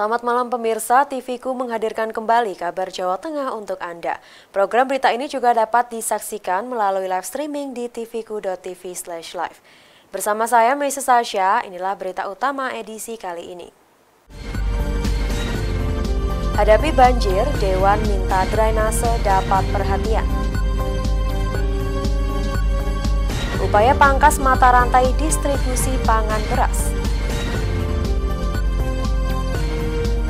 Selamat malam pemirsa, TV-ku menghadirkan kembali kabar Jawa Tengah untuk Anda. Program berita ini juga dapat disaksikan melalui live streaming di tvku.tv/live. Bersama saya Meisa Sasha, inilah berita utama edisi kali ini. Hadapi banjir, Dewan minta drainase dapat perhatian. Upaya pangkas mata rantai distribusi pangan beras.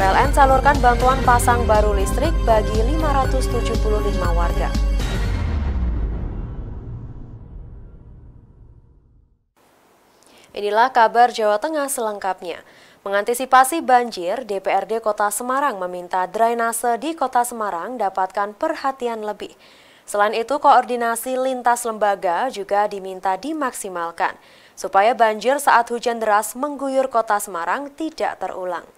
PLN salurkan bantuan pasang baru listrik bagi 575 warga. Inilah kabar Jawa Tengah selengkapnya. Mengantisipasi banjir, DPRD Kota Semarang meminta drainase di Kota Semarang dapatkan perhatian lebih. Selain itu, koordinasi lintas lembaga juga diminta dimaksimalkan, supaya banjir saat hujan deras mengguyur Kota Semarang tidak terulang.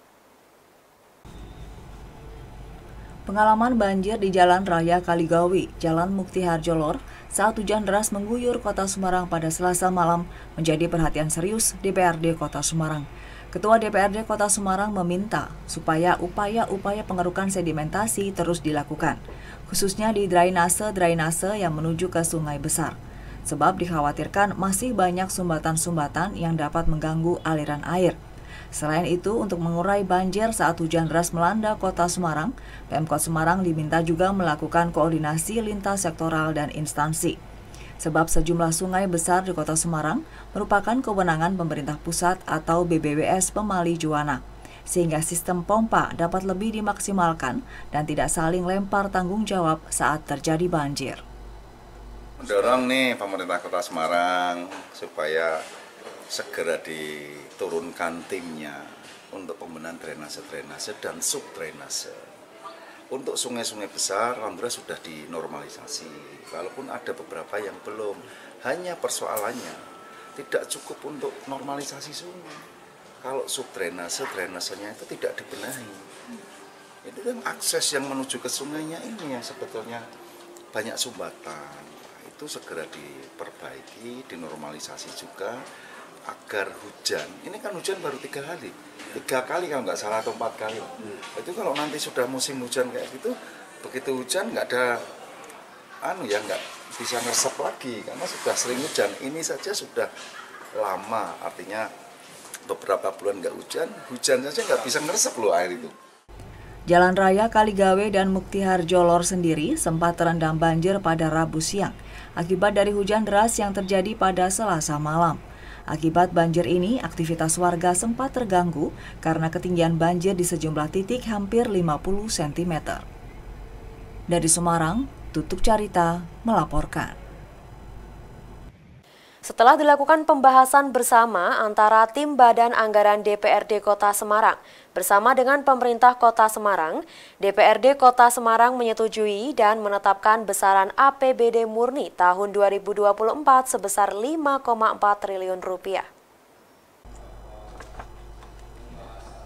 Pengalaman banjir di Jalan Raya Kaligawi, Jalan Mukti Harjolor, saat hujan deras mengguyur Kota Semarang pada Selasa malam menjadi perhatian serius DPRD Kota Semarang. Ketua DPRD Kota Semarang meminta supaya upaya-upaya pengerukan sedimentasi terus dilakukan, khususnya di drainase yang menuju ke sungai besar. Sebab dikhawatirkan masih banyak sumbatan-sumbatan yang dapat mengganggu aliran air. Selain itu, untuk mengurai banjir saat hujan deras melanda Kota Semarang, Pemkot Semarang diminta juga melakukan koordinasi lintas sektoral dan instansi. Sebab sejumlah sungai besar di Kota Semarang merupakan kewenangan pemerintah pusat atau BBWS Pemali Juwana, sehingga sistem pompa dapat lebih dimaksimalkan dan tidak saling lempar tanggung jawab saat terjadi banjir. Mendorong nih pemerintah Kota Semarang supaya segera diturunkan timnya untuk pembenahan drainase dan subdrainase. Untuk sungai-sungai besar, alhamdulillah sudah dinormalisasi. Walaupun ada beberapa yang belum, hanya persoalannya tidak cukup untuk normalisasi sungai. Kalau drainasenya itu tidak dibenahi. Itu kan akses yang menuju ke sungainya ini yang sebetulnya banyak sumbatan. Itu segera diperbaiki, dinormalisasi juga, agar hujan, ini kan hujan baru 3 kali kalau nggak salah atau 4 kali. Itu kalau nanti sudah musim hujan kayak gitu, begitu hujan nggak ada nggak bisa ngeresep lagi karena sudah sering hujan. Ini saja sudah lama, artinya beberapa bulan nggak hujan saja nggak bisa ngeresep loh air itu. Jalan Raya Kaligawe dan Mukti Harjolor sendiri sempat terendam banjir pada Rabu siang akibat dari hujan deras yang terjadi pada Selasa malam. Akibat banjir ini, aktivitas warga sempat terganggu karena ketinggian banjir di sejumlah titik hampir 50 cm. Dari Semarang, Tutuk Carita melaporkan. Setelah dilakukan pembahasan bersama antara tim Badan Anggaran DPRD Kota Semarang bersama dengan pemerintah Kota Semarang, DPRD Kota Semarang menyetujui dan menetapkan besaran APBD murni tahun 2024 sebesar Rp5,4 triliun.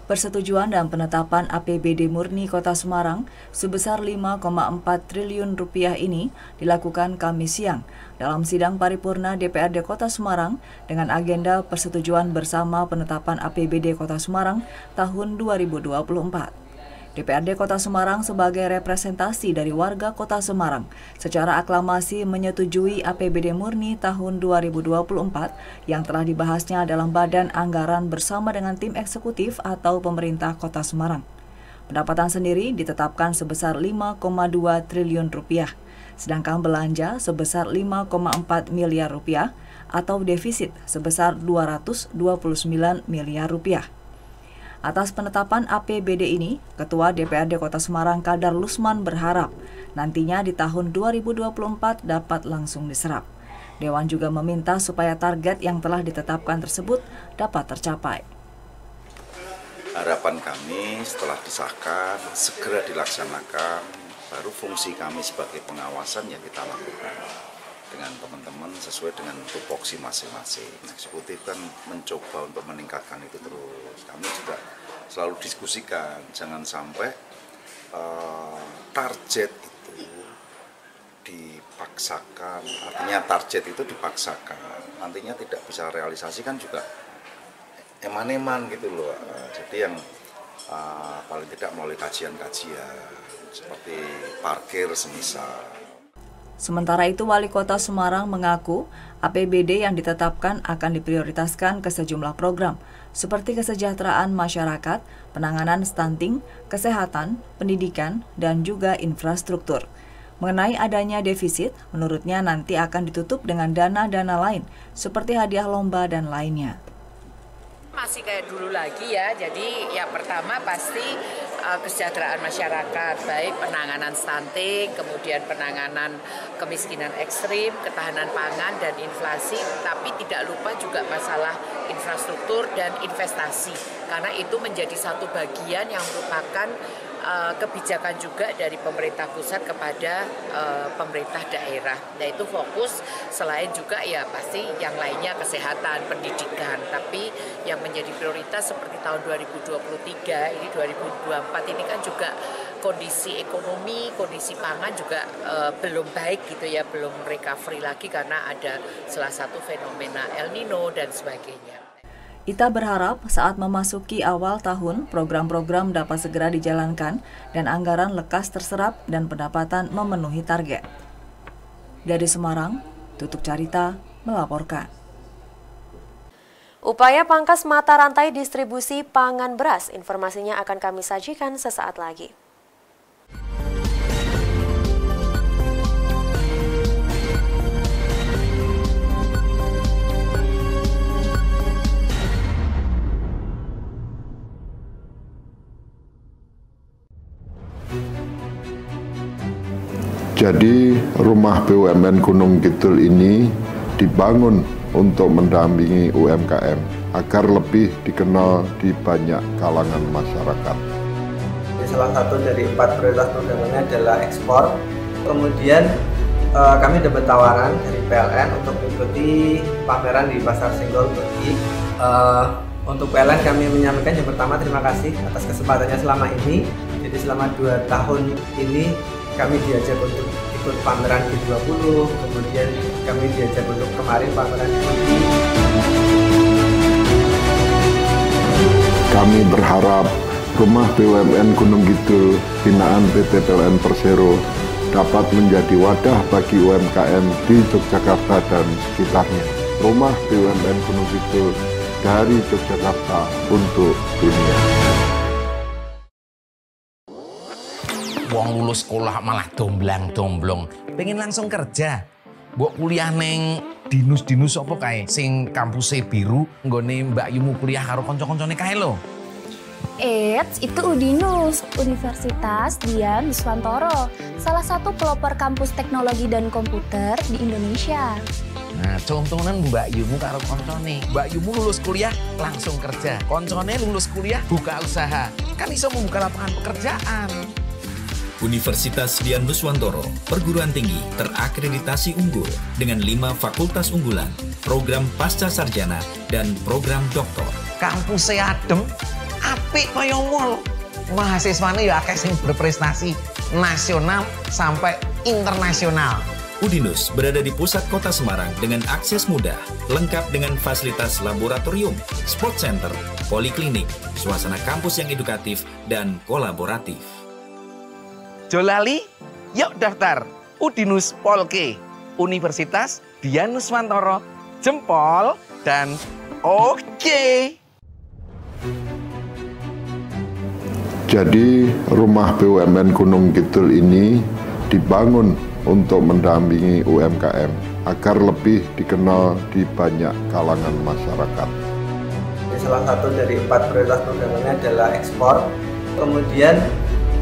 Persetujuan dan penetapan APBD murni Kota Semarang sebesar Rp5,4 triliun ini dilakukan Kamis siang dalam sidang paripurna DPRD Kota Semarang dengan agenda persetujuan bersama penetapan APBD Kota Semarang tahun 2024. DPRD Kota Semarang sebagai representasi dari warga Kota Semarang secara aklamasi menyetujui APBD murni tahun 2024 yang telah dibahasnya dalam Badan Anggaran bersama dengan tim eksekutif atau pemerintah Kota Semarang. Pendapatan sendiri ditetapkan sebesar Rp5,2 triliun, sedangkan belanja sebesar Rp5,4 miliar atau defisit sebesar Rp229 miliar. Atas penetapan APBD ini, Ketua DPRD Kota Semarang Kadar Lusman berharap nantinya di tahun 2024 dapat langsung diserap. Dewan juga meminta supaya target yang telah ditetapkan tersebut dapat tercapai. Harapan kami setelah disahkan, segera dilaksanakan, baru fungsi kami sebagai pengawasan yang kita lakukan dengan teman-teman sesuai dengan tupoksi masing-masing. Eksekutif kan mencoba untuk meningkatkan itu terus. Kami juga selalu diskusikan, jangan sampai target itu dipaksakan. Artinya target itu dipaksakan, nantinya tidak bisa realisasi kan juga eman-eman gitu loh. Jadi yang paling tidak melalui kajian-kajian seperti parkir semisal. Sementara itu, Wali Kota Semarang mengaku APBD yang ditetapkan akan diprioritaskan ke sejumlah program, seperti kesejahteraan masyarakat, penanganan stunting, kesehatan, pendidikan, dan juga infrastruktur. Mengenai adanya defisit, menurutnya nanti akan ditutup dengan dana-dana lain, seperti hadiah lomba dan lainnya. Masih kayak dulu lagi ya, jadi yang pertama pasti kesejahteraan masyarakat, baik penanganan stunting, kemudian penanganan kemiskinan ekstrim, ketahanan pangan dan inflasi, tapi tidak lupa juga masalah infrastruktur dan investasi, karena itu menjadi satu bagian yang merupakan kebijakan juga dari pemerintah pusat kepada pemerintah daerah. Nah itu fokus selain juga ya pasti yang lainnya kesehatan, pendidikan. Tapi yang menjadi prioritas seperti tahun 2023, ini 2024 ini kan juga kondisi ekonomi, kondisi pangan juga belum baik gitu ya, belum recovery lagi karena ada salah satu fenomena El Nino dan sebagainya. Ita berharap saat memasuki awal tahun, program-program dapat segera dijalankan dan anggaran lekas terserap dan pendapatan memenuhi target. Dari Semarang, Tutuk Carita melaporkan. Upaya pangkas mata rantai distribusi pangan beras, informasinya akan kami sajikan sesaat lagi. Jadi rumah BUMN Gunung Kidul ini dibangun untuk mendampingi UMKM agar lebih dikenal di banyak kalangan masyarakat. Salah satu dari 4 prioritas programnya adalah ekspor. Kemudian kami dapat tawaran dari PLN untuk mengikuti pameran di Pasar Senggol Turki. Untuk PLN kami menyampaikan yang pertama terima kasih atas kesempatannya selama ini. Jadi selama 2 tahun ini kami diajak untuk ikut pameran G20, kemudian kami diajak untuk kemarin pameran di Turki. Kami berharap rumah BUMN Gunung Kidul binaan PT PLN Persero dapat menjadi wadah bagi UMKM di Yogyakarta dan sekitarnya. Rumah BUMN Gunung Kidul dari Yogyakarta untuk dunia. Wong lulus sekolah malah domblang-domblong, pengen langsung kerja. Mbok kuliah neng dinus-dinus apa kae sing kampusnya biru, nggone Mbak Yumu kuliah karo kanca-kancane kae lho. Itu Udinus, Universitas Dian Nuswantoro, salah satu pelopor kampus teknologi dan komputer di Indonesia. Nah, contohnya Mbak Yumu karo koncone. Mbak Yumu lulus kuliah langsung kerja, koncone lulus kuliah buka usaha, kan iso membuka lapangan pekerjaan. Universitas Dian Nuswantoro, perguruan tinggi terakreditasi unggul dengan 5 fakultas unggulan, program pasca sarjana, dan program doktor. Kampusnya adem, apik kaya mall. Mahasiswane ya akeh sing berprestasi nasional sampai internasional. Udinus berada di pusat kota Semarang dengan akses mudah, lengkap dengan fasilitas laboratorium, sport center, poliklinik, suasana kampus yang edukatif dan kolaboratif. Jolali, yuk daftar Udinus Polke, Universitas Dian Nuswantoro, jempol dan oke. Jadi rumah BUMN Gunung Kidul ini dibangun untuk mendampingi UMKM agar lebih dikenal di banyak kalangan masyarakat. Salah satu dari 4 prioritas programnya adalah ekspor. Kemudian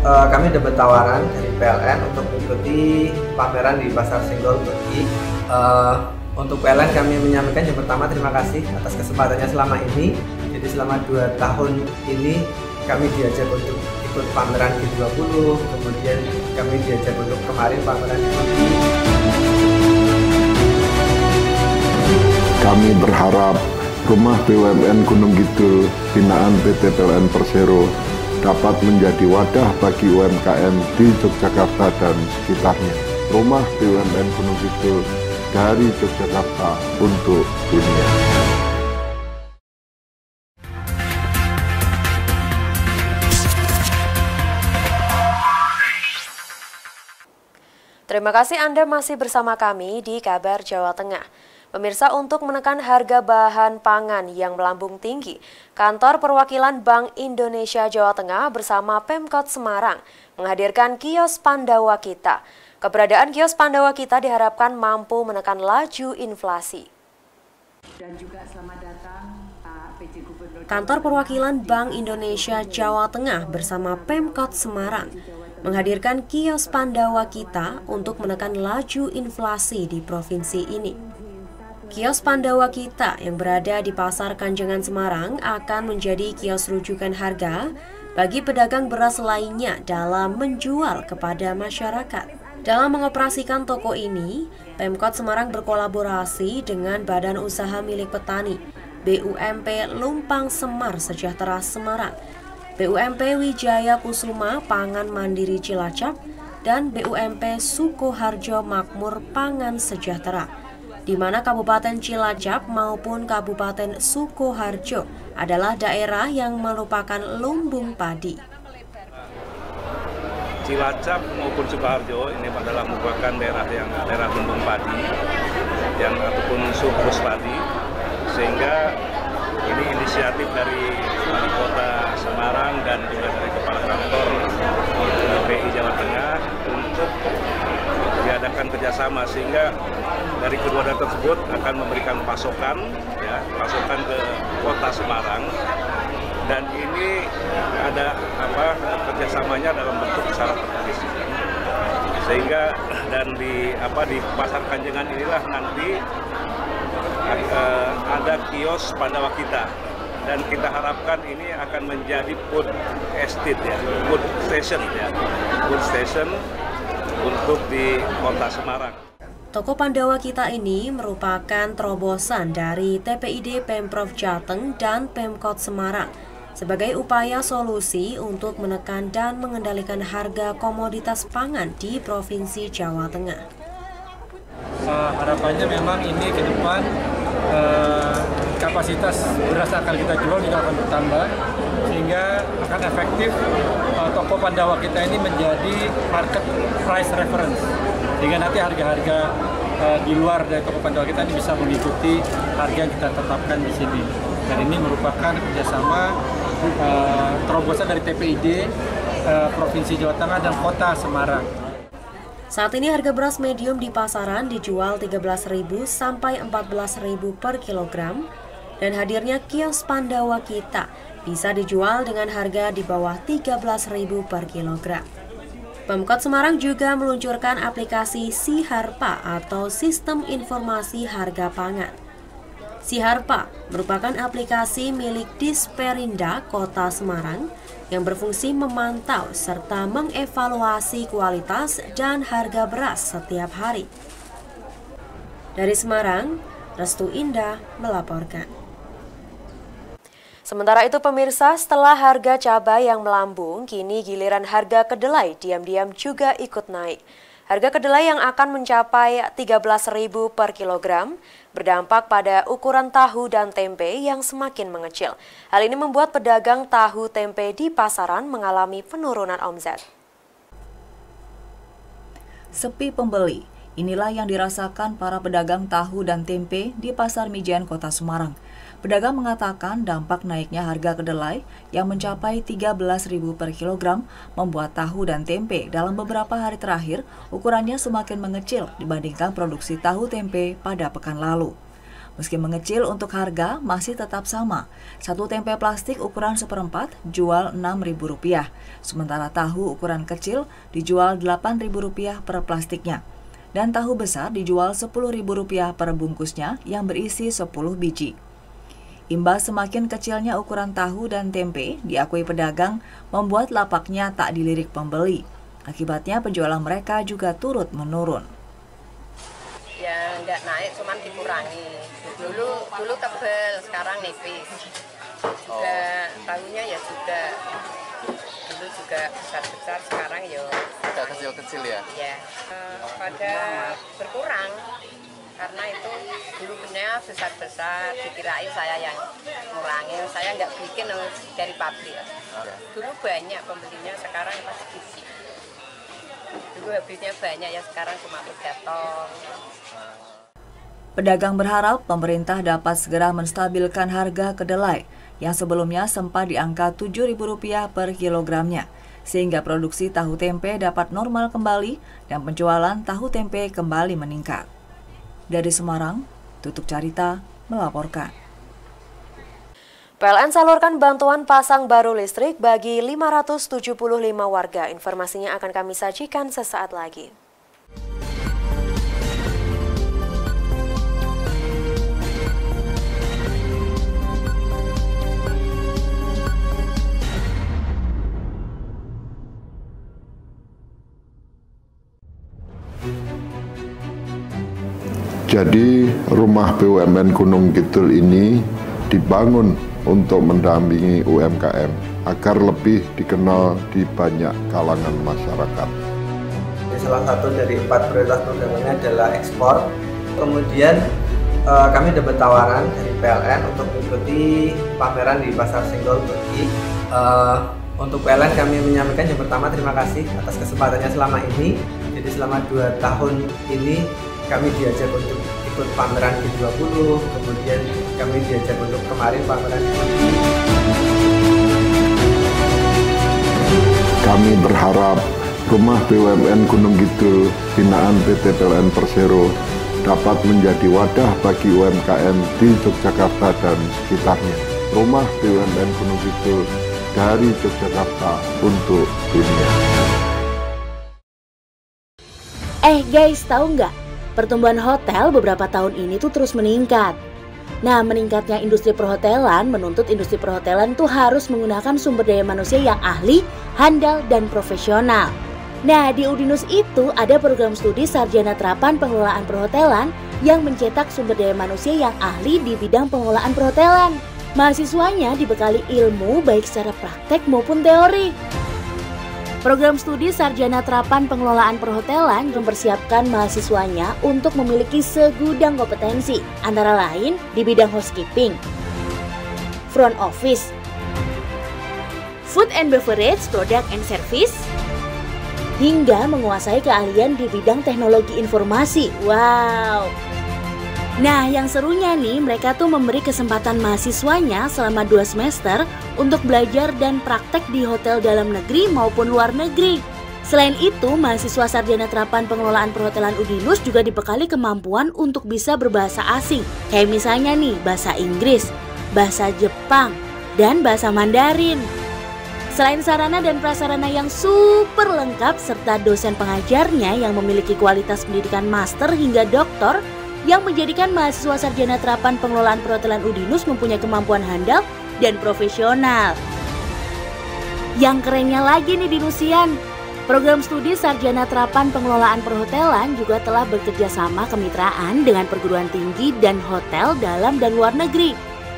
kami dapat tawaran dari PLN untuk mengikuti pameran di Pasar Senggol Turki. Untuk PLN kami menyampaikan yang pertama terima kasih atas kesempatannya selama ini. Jadi selama 2 tahun ini kami diajak untuk ikut pameran G20, kemudian kami diajak untuk kemarin pameran di Turki. Kami berharap rumah BUMN Gunung Kidul binaan PT PLN Persero dapat menjadi wadah bagi UMKM di Yogyakarta dan sekitarnya. Rumah BUMN Gunung Kidul dari Yogyakarta untuk dunia. Terima kasih Anda masih bersama kami di Kabar Jawa Tengah. Pemirsa, untuk menekan harga bahan pangan yang melambung tinggi, Kantor Perwakilan Bank Indonesia Jawa Tengah bersama Pemkot Semarang menghadirkan kios Pandawa Kita. Keberadaan kios Pandawa Kita diharapkan mampu menekan laju inflasi. Dan juga selamat datang Pak PJ Gubernur. Kantor Perwakilan Bank Indonesia Jawa Tengah bersama Pemkot Semarang menghadirkan kios Pandawa Kita untuk menekan laju inflasi di provinsi ini. Kios Pandawa Kita yang berada di Pasar Kanjengan Semarang akan menjadi kios rujukan harga bagi pedagang beras lainnya dalam menjual kepada masyarakat. Dalam mengoperasikan toko ini, Pemkot Semarang berkolaborasi dengan Badan Usaha Milik Petani, BUMP Lumpang Semar Sejahtera Semarang, BUMP Wijaya Kusuma Pangan Mandiri Cilacap, dan BUMP Sukoharjo Makmur Pangan Sejahtera, di mana Kabupaten Cilacap maupun Kabupaten Sukoharjo adalah daerah yang merupakan lumbung padi. Cilacap maupun Sukoharjo ini adalah merupakan daerah lumbung padi ataupun surplus padi, sehingga ini inisiatif dari Wali Kota Semarang dan juga dari Kepala Kantor BI Jawa Tengah untuk diadakan kerjasama, sehingga dari kedua daerah tersebut akan memberikan pasokan ke Kota Semarang, dan ini ada kerjasamanya dalam bentuk syarat tertulis, sehingga dan di Pasar Kanjengan inilah nanti ada kios Pandawa Kita, dan kita harapkan ini akan menjadi food estate food station untuk di Kota Semarang. Toko Pandawa Kita ini merupakan terobosan dari TPID Pemprov Jateng dan Pemkot Semarang sebagai upaya solusi untuk menekan dan mengendalikan harga komoditas pangan di Provinsi Jawa Tengah. Harapannya memang ini ke depan kapasitas beras akan kita jual juga akan bertambah, sehingga akan efektif toko Pandawa Kita ini menjadi market price reference, sehingga nanti harga-harga di luar dari toko Pandawa Kita ini bisa mengikuti harga yang kita tetapkan di sini. Dan ini merupakan kerjasama terobosan dari TPID Provinsi Jawa Tengah dan Kota Semarang. Saat ini harga beras medium di pasaran dijual Rp13.000 sampai Rp14.000 per kilogram, dan hadirnya kios Pandawa Kita bisa dijual dengan harga di bawah Rp13.000 per kilogram. Pemkot Semarang juga meluncurkan aplikasi Siharpa atau Sistem Informasi Harga Pangan. Siharpa merupakan aplikasi milik Disperinda Kota Semarang yang berfungsi memantau serta mengevaluasi kualitas dan harga beras setiap hari. Dari Semarang, Restu Indah melaporkan. Sementara itu pemirsa, setelah harga cabai yang melambung, kini giliran harga kedelai diam-diam juga ikut naik. Harga kedelai yang akan mencapai Rp13.000 per kilogram berdampak pada ukuran tahu dan tempe yang semakin mengecil. Hal ini membuat pedagang tahu tempe di pasaran mengalami penurunan omzet. Sepi pembeli, inilah yang dirasakan para pedagang tahu dan tempe di Pasar Mijen Kota Semarang. Pedagang mengatakan dampak naiknya harga kedelai yang mencapai Rp13.000 per kilogram membuat tahu dan tempe dalam beberapa hari terakhir ukurannya semakin mengecil dibandingkan produksi tahu tempe pada pekan lalu. Meski mengecil untuk harga masih tetap sama. Satu tempe plastik ukuran 1/4 jual Rp6.000, sementara tahu ukuran kecil dijual Rp8.000 per plastiknya. Dan tahu besar dijual Rp10.000 per bungkusnya yang berisi 10 biji. Imbas semakin kecilnya ukuran tahu dan tempe, diakui pedagang membuat lapaknya tak dilirik pembeli. Akibatnya penjualan mereka juga turut menurun. Ya nggak naik, cuman dikurangi. Dulu tebel, sekarang nipis. Juga tahunya ya juga. Dulu juga besar-besar, sekarang ya agak kecil-kecil ya? Ya, pada berkurang. Karena itu dulu punya besar-besar, dikirain saya yang ngurangin, saya nggak bikin dari pabrik. Dulu banyak pembelinya, sekarang pas sedikit. dulu habisnya banyak, ya sekarang cuma 3 ton. Pedagang berharap pemerintah dapat segera menstabilkan harga kedelai yang sebelumnya sempat di angka Rp7.000 per kilogramnya, sehingga produksi tahu tempe dapat normal kembali dan penjualan tahu tempe kembali meningkat. Dari Semarang, Tutuk Carita melaporkan. PLN salurkan bantuan pasang baru listrik bagi 575 warga. Informasinya akan kami sajikan sesaat lagi. Jadi rumah BUMN Gunung Kidul ini dibangun untuk mendampingi UMKM agar lebih dikenal di banyak kalangan masyarakat. Salah satu dari 4 prioritas programnya adalah ekspor. Kemudian kami dapat tawaran dari PLN untuk mengikuti pameran di Pasar Senggol Turki. Untuk PLN kami menyampaikan yang pertama terima kasih atas kesempatannya selama ini. Jadi selama 2 tahun ini kami diajak untuk ikut pameran G20, kemudian kami diajak untuk kemarin pameran G20. Kami berharap rumah BUMN Gunung Kidul binaan PT PLN Persero dapat menjadi wadah bagi UMKM di Yogyakarta dan sekitarnya. Rumah BUMN Gunung Kidul dari Yogyakarta untuk dunia. Guys, tahu nggak? Pertumbuhan hotel beberapa tahun ini tuh terus meningkat. Nah, meningkatnya industri perhotelan menuntut industri perhotelan tuh harus menggunakan sumber daya manusia yang ahli, handal, dan profesional. Nah, di Udinus itu ada program studi Sarjana Terapan Pengelolaan Perhotelan yang mencetak sumber daya manusia yang ahli di bidang pengelolaan perhotelan. Mahasiswanya dibekali ilmu baik secara praktek maupun teori. Program studi Sarjana Terapan Pengelolaan Perhotelan mempersiapkan mahasiswanya untuk memiliki segudang kompetensi, antara lain di bidang housekeeping, front office, food and beverage, product and service, hingga menguasai keahlian di bidang teknologi informasi. Wow! Nah, yang serunya nih, mereka tuh memberi kesempatan mahasiswanya selama 2 semester untuk belajar dan praktek di hotel dalam negeri maupun luar negeri. Selain itu, mahasiswa Sarjana Terapan Pengelolaan Perhotelan Udinus juga dibekali kemampuan untuk bisa berbahasa asing. Kayak misalnya nih, bahasa Inggris, bahasa Jepang, dan bahasa Mandarin. Selain sarana dan prasarana yang super lengkap serta dosen pengajarnya yang memiliki kualitas pendidikan master hingga doktor, yang menjadikan mahasiswa Sarjana Terapan Pengelolaan Perhotelan Udinus mempunyai kemampuan handal dan profesional. Yang kerennya lagi nih Dinusian, program studi Sarjana Terapan Pengelolaan Perhotelan juga telah bekerja sama kemitraan dengan perguruan tinggi dan hotel dalam dan luar negeri,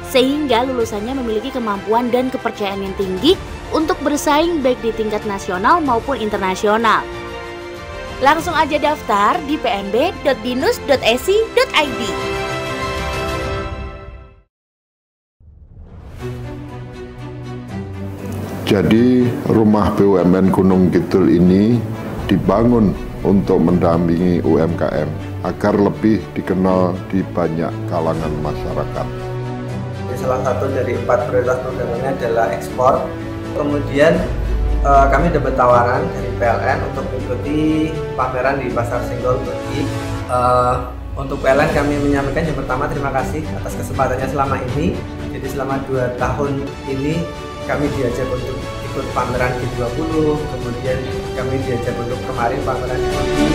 sehingga lulusannya memiliki kemampuan dan kepercayaan yang tinggi untuk bersaing baik di tingkat nasional maupun internasional. Langsung aja daftar di pnb.dinus.esi.id. Jadi rumah BUMN Gunung Kidul ini dibangun untuk mendampingi UMKM agar lebih dikenal di banyak kalangan masyarakat. Salah satu dari 4 prioritas programnya adalah ekspor. Kemudian kami dapat tawaran dari PLN untuk mengikuti pameran di Pasar Senggol Turki. Untuk PLN kami menyampaikan yang pertama terima kasih atas kesempatannya selama ini. Jadi selama 2 tahun ini kami diajak untuk ikut pameran G20, kemudian kami diajak untuk kemarin pameran G20.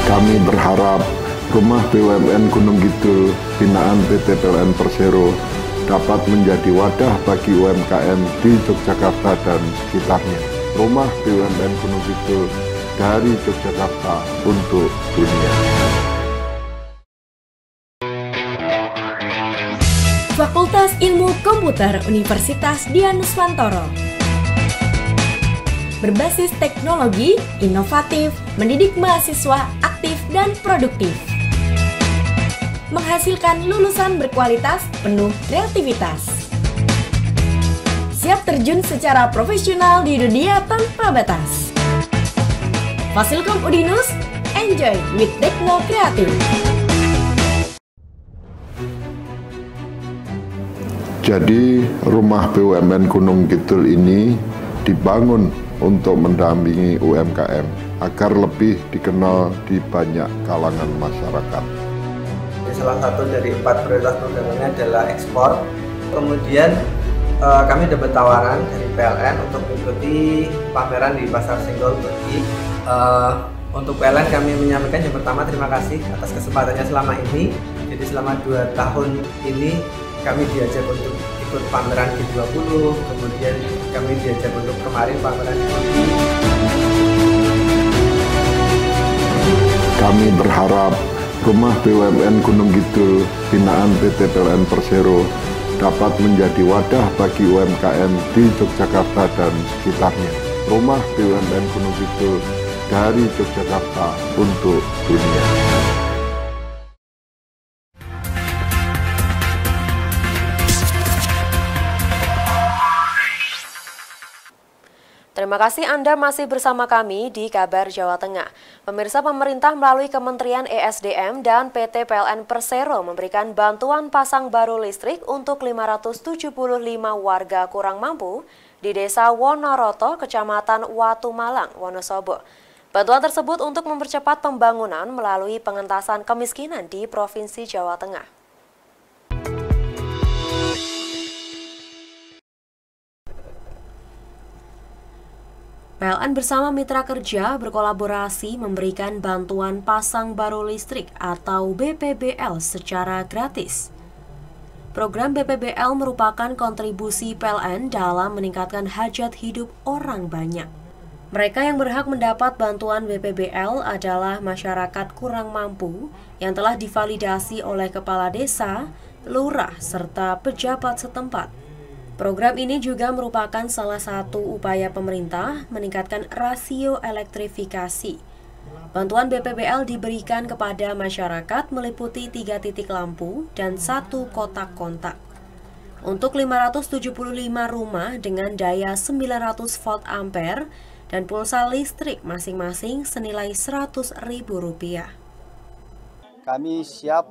Kami berharap rumah BUMN Gunung Kidul binaan PT PLN Persero dapat menjadi wadah bagi UMKM di Yogyakarta dan sekitarnya. Rumah BUMN Gunung Kidul dari Yogyakarta untuk dunia. Fakultas Ilmu Komputer Universitas Dian Nuswantoro. Berbasis teknologi, inovatif, mendidik mahasiswa aktif dan produktif. Menghasilkan lulusan berkualitas penuh kreativitas. siap terjun secara profesional di dunia tanpa batas. Fasilkom Udinus, enjoy with Tekno Kreatif. Jadi rumah BUMN Gunung Kidul ini dibangun untuk mendampingi UMKM agar lebih dikenal di banyak kalangan masyarakat. Salah satu dari 4 prioritas programnya adalah ekspor. Kemudian kami dapat tawaran dari PLN untuk mengikuti pameran di Pasar Senggol Turki. Untuk PLN kami menyampaikan yang pertama terima kasih atas kesempatannya selama ini. Jadi selama 2 tahun ini kami diajak untuk ikut pameran G20, kemudian kami diajak untuk kemarin pameran di Turki. Kami berharap rumah BUMN Gunung Kidul binaan PT PLN Persero dapat menjadi wadah bagi UMKM di Yogyakarta dan sekitarnya. Rumah BUMN Gunung Kidul dari Yogyakarta untuk dunia. Terima kasih Anda masih bersama kami di Kabar Jawa Tengah. Pemirsa, pemerintah melalui Kementerian ESDM dan PT PLN Persero memberikan bantuan pasang baru listrik untuk 575 warga kurang mampu di Desa Wonoroto, Kecamatan Watu Malang, Wonosobo. Bantuan tersebut untuk mempercepat pembangunan melalui pengentasan kemiskinan di Provinsi Jawa Tengah. PLN bersama mitra kerja berkolaborasi memberikan bantuan pasang baru listrik atau BPBL secara gratis. Program BPBL merupakan kontribusi PLN dalam meningkatkan hajat hidup orang banyak. Mereka yang berhak mendapat bantuan BPBL adalah masyarakat kurang mampu yang telah divalidasi oleh kepala desa, lurah, serta pejabat setempat. Program ini juga merupakan salah satu upaya pemerintah meningkatkan rasio elektrifikasi. Bantuan BPBL diberikan kepada masyarakat meliputi 3 titik lampu dan 1 kotak kontak. Untuk 575 rumah dengan daya 900 volt ampere dan pulsa listrik masing-masing senilai Rp100.000. Kami siap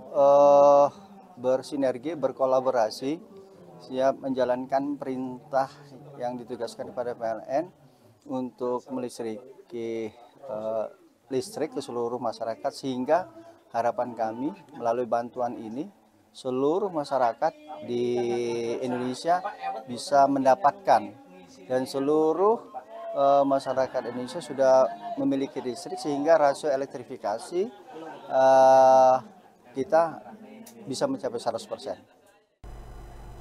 bersinergi, berkolaborasi, siap menjalankan perintah yang ditugaskan kepada PLN untuk melistriki listrik ke seluruh masyarakat, sehingga harapan kami melalui bantuan ini seluruh masyarakat di Indonesia bisa mendapatkan, dan seluruh masyarakat Indonesia sudah memiliki listrik sehingga rasio elektrifikasi kita bisa mencapai 100%.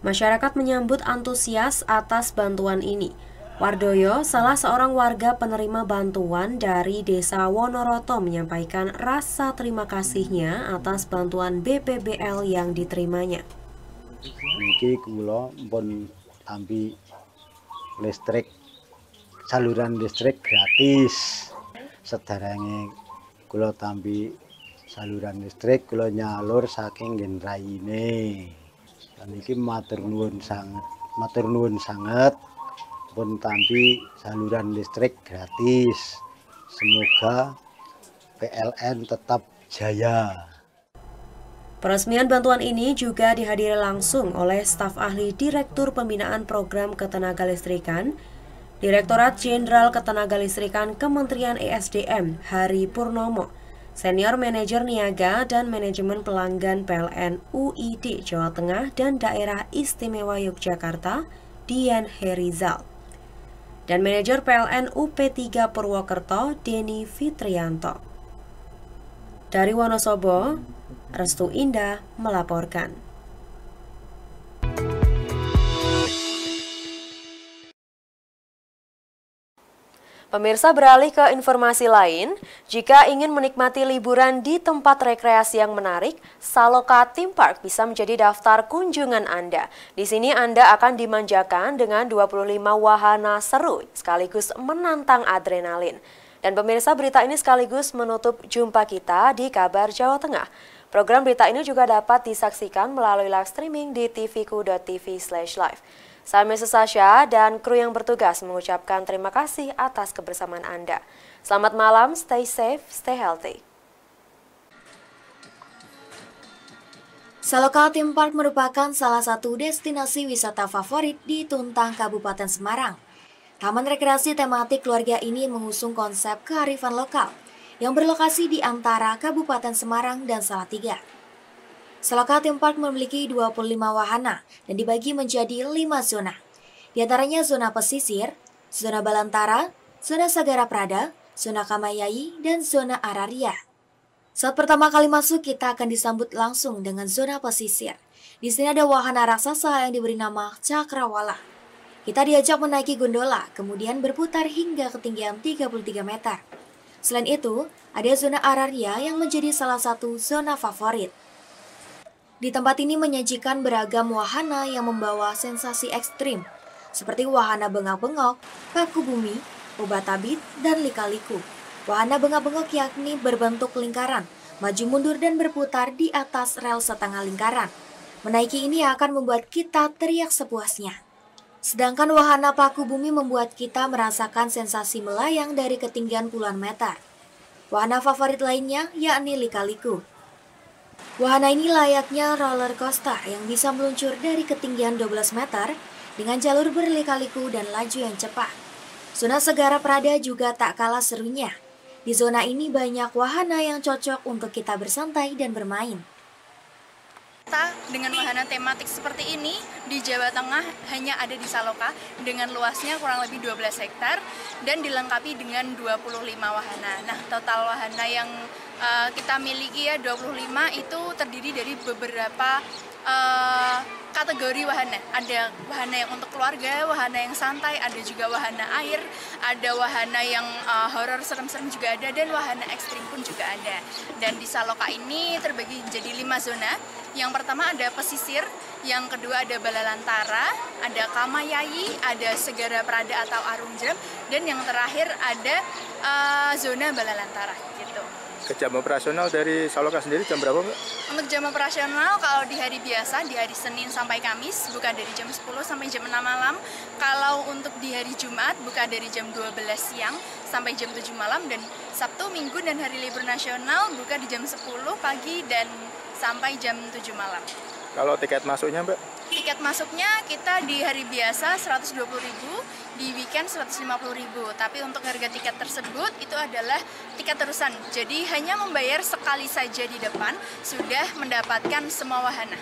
Masyarakat menyambut antusias atas bantuan ini. Wardoyo, salah seorang warga penerima bantuan dari Desa Wonoroto, menyampaikan rasa terima kasihnya atas bantuan BPBL yang diterimanya. Niki kula pun tampi listrik, saluran listrik gratis. Sederenge kula tampi saluran listrik, kula nyalur saking nggen raine. Niki matur nuwun sangat pun tampi saluran listrik gratis. Semoga PLN tetap jaya. Peresmian bantuan ini juga dihadiri langsung oleh staf ahli Direktur Pembinaan Program Ketenagalistrikan, Direktorat Jenderal Ketenagalistrikan Kementerian ESDM Hari Purnomo, Senior Manajer Niaga dan Manajemen Pelanggan PLN UID Jawa Tengah dan Daerah Istimewa Yogyakarta, Dian Herizal, dan Manajer PLN UP3 Purwokerto, Denny Fitrianto. Dari Wonosobo, Restu Indah melaporkan. Pemirsa, beralih ke informasi lain, jika ingin menikmati liburan di tempat rekreasi yang menarik, Saloka Theme Park bisa menjadi daftar kunjungan Anda. Di sini Anda akan dimanjakan dengan 25 wahana seru sekaligus menantang adrenalin. Dan pemirsa, berita ini sekaligus menutup jumpa kita di Kabar Jawa Tengah. Program berita ini juga dapat disaksikan melalui live streaming di tvku.tv/live. Saya Mrs. Sasha dan kru yang bertugas mengucapkan terima kasih atas kebersamaan Anda. Selamat malam, stay safe, stay healthy. Saloka Theme Park merupakan salah satu destinasi wisata favorit di Tuntang, Kabupaten Semarang. Taman rekreasi tematik keluarga ini mengusung konsep kearifan lokal yang berlokasi di antara Kabupaten Semarang dan Salatiga. Saloka Theme Park memiliki 25 wahana dan dibagi menjadi 5 zona. Di antaranya zona pesisir, zona Balantara, zona Sagara Prada, zona Kamayai, dan zona Araria. Saat pertama kali masuk, kita akan disambut langsung dengan zona pesisir. Di sini ada wahana raksasa yang diberi nama Cakrawala. Kita diajak menaiki gondola, kemudian berputar hingga ketinggian 33 meter. Selain itu, ada zona Araria yang menjadi salah satu zona favorit. Di tempat ini menyajikan beragam wahana yang membawa sensasi ekstrim, seperti wahana bengak-bengok, paku bumi, obat tabit, dan lika-liku. Wahana bengak-bengok yakni berbentuk lingkaran, maju mundur dan berputar di atas rel setengah lingkaran. Menaiki ini akan membuat kita teriak sepuasnya. Sedangkan wahana paku bumi membuat kita merasakan sensasi melayang dari ketinggian puluhan meter. Wahana favorit lainnya yakni lika-liku. Wahana ini layaknya roller coaster yang bisa meluncur dari ketinggian 12 meter dengan jalur berlika-liku dan laju yang cepat. Zona Sagara Prada juga tak kalah serunya. Di zona ini banyak wahana yang cocok untuk kita bersantai dan bermain. Dengan wahana tematik seperti ini di Jawa Tengah hanya ada di Saloka dengan luasnya kurang lebih 12 hektar dan dilengkapi dengan 25 wahana. Nah, total wahana yang kita miliki ya 25 itu terdiri dari beberapa kategori wahana. Ada wahana yang untuk keluarga, wahana yang santai, ada juga wahana air, ada wahana yang horor serem-serem juga ada, dan wahana ekstrim pun juga ada. Dan di Saloka ini terbagi menjadi 5 zona. Yang pertama ada pesisir, yang kedua ada Balalantara, ada Kamayai, ada Sagara Prada atau Arung Jeram, dan yang terakhir ada zona Balalantara gitu. Jam operasional dari Saloka sendiri jam berapa, Mbak? Untuk jam operasional kalau di hari biasa, di hari Senin sampai Kamis, buka dari jam 10 sampai jam 6 malam. Kalau untuk di hari Jumat, buka dari jam 12 siang sampai jam 7 malam. Dan Sabtu, Minggu, dan hari libur nasional, buka di jam 10 pagi dan sampai jam 7 malam. Kalau tiket masuknya, Mbak? Tiket masuknya kita di hari biasa 120.000, di weekend 150.000. Tapi untuk harga tiket tersebut itu adalah tiket terusan. Jadi hanya membayar sekali saja di depan sudah mendapatkan semua wahana.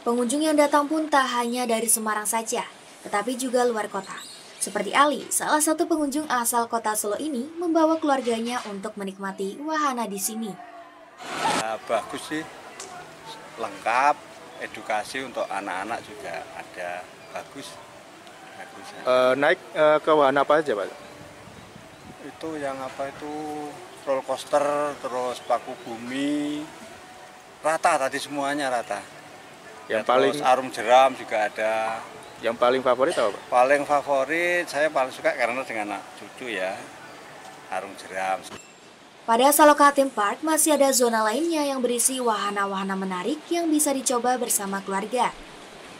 Pengunjung yang datang pun tak hanya dari Semarang saja, tetapi juga luar kota. Seperti Ali, salah satu pengunjung asal kota Solo ini membawa keluarganya untuk menikmati wahana di sini. Bagus sih, lengkap, edukasi untuk anak-anak juga ada, bagus. Naik ke wahana apa aja, Pak? Itu yang apa itu roller coaster, terus paku bumi, rata tadi semuanya rata. Yang ya, paling Arung Jeram juga ada. Yang paling favorit apa, Pak? Paling favorit saya paling suka karena dengan anak cucu ya, Arung Jeram. Pada Saloka Theme Park masih ada zona lainnya yang berisi wahana-wahana menarik yang bisa dicoba bersama keluarga.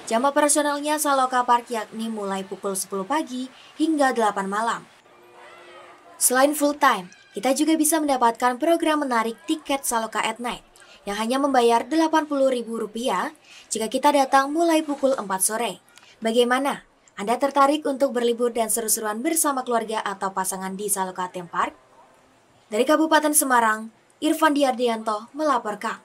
Jam operasionalnya Saloka Park yakni mulai pukul 10 pagi hingga 8 malam. Selain full time, kita juga bisa mendapatkan program menarik tiket Saloka at Night yang hanya membayar Rp80.000 jika kita datang mulai pukul 4 sore. Bagaimana? Anda tertarik untuk berlibur dan seru-seruan bersama keluarga atau pasangan di Saloka Theme Park? Dari Kabupaten Semarang, Irfan Diardianto melaporkan.